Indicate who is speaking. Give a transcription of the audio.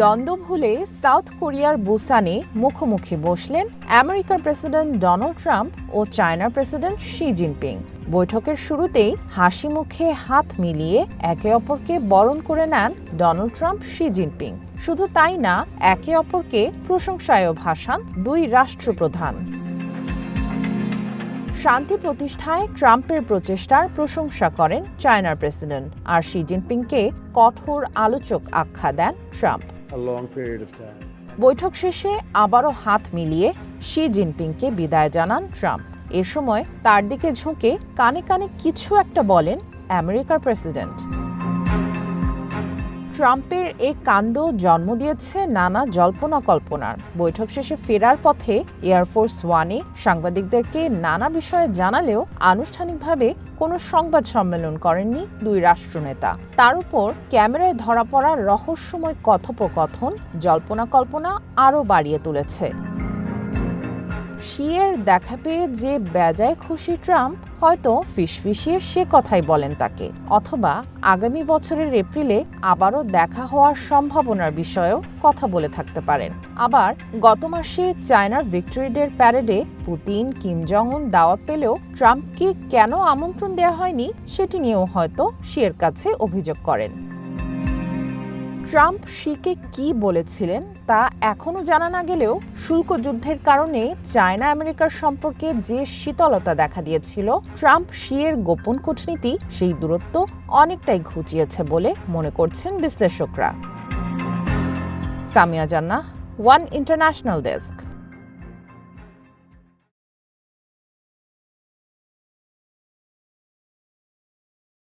Speaker 1: দ্বন্দ্ব ভুলে সাউথ কোরিয়ার বুসানে মুখোমুখি বসলেন আমেরিকার প্রেসিডেন্ট ডোনাল্ড ট্রাম্প ও চায়নার প্রেসিডেন্ট শি জিনপিং। বৈঠকের শুরুতেই হাসি মুখে হাত মিলিয়ে একে অপরকে বরণ করে নেন ডোনাল্ড ট্রাম্প শি জিনপিং। শুধু তাই না, একে অপরকে প্রশংসায়ও ভাসান দুই রাষ্ট্রপ্রধান। শান্তি প্রতিষ্ঠায় ট্রাম্পের প্রচেষ্টার প্রশংসা করেন চায়নার প্রেসিডেন্ট, আর শি জিনপিংকে কঠোর আলোচক আখ্যা দেন ট্রাম্প। বৈঠক শেষে আবারও হাত মিলিয়ে শি জিনপিংকে বিদায় জানান ট্রাম্প। এ সময় তার দিকে ঝুঁকে কানে কানে কিছু একটা বলেন আমেরিকার প্রেসিডেন্ট। ট্রাম্পের এ কাণ্ড জন্ম দিয়েছে নানা জল্পনা কল্পনার। বৈঠক শেষে ফেরার পথে এয়ারফোর্স ওয়ানে সাংবাদিকদেরকে নানা বিষয়ে জানালেও আনুষ্ঠানিকভাবে কোনো সংবাদ সম্মেলন করেননি দুই রাষ্ট্রনেতা। তার উপর ক্যামেরায় ধরা পড়া রহস্যময় কথোপকথন জল্পনা কল্পনা আরও বাড়িয়ে তুলেছে। শিয়ের দেখা পেয়ে যে বেজায় খুশি ট্রাম্প, হয়তো ফিসফিসিয়ে সে কথাই বলেন তাকে, অথবা আগামী বছরের এপ্রিলে আবারও দেখা হওয়ার সম্ভাবনার বিষয়েও কথা বলে থাকতে পারেন। আবার গত মাসে চায়নার ভিক্টোরি ডের প্যারেডে পুতিন কিম জং উন দাওয়াত পেলেও ট্রাম্পকে কেন আমন্ত্রণ দেওয়া হয়নি সেটি নিয়েও হয়তো শিয়ের কাছে অভিযোগ করেন। ট্রাম্প শিকে কি বলেছিলেন তা এখনও জানা না গেলেও শুল্ক যুদ্ধের কারণে চায়না আমেরিকার সম্পর্কে যে শীতলতা দেখা দিয়েছিল, ট্রাম্প শিয়ের গোপন কূটনীতি সেই দূরত্ব অনেকটাই ঘুচিয়েছে বলে মনে করছেন বিশ্লেষকরা। সামিয়া জান্নাহ, ওয়ান ইন্টারন্যাশনাল ডেস্ক।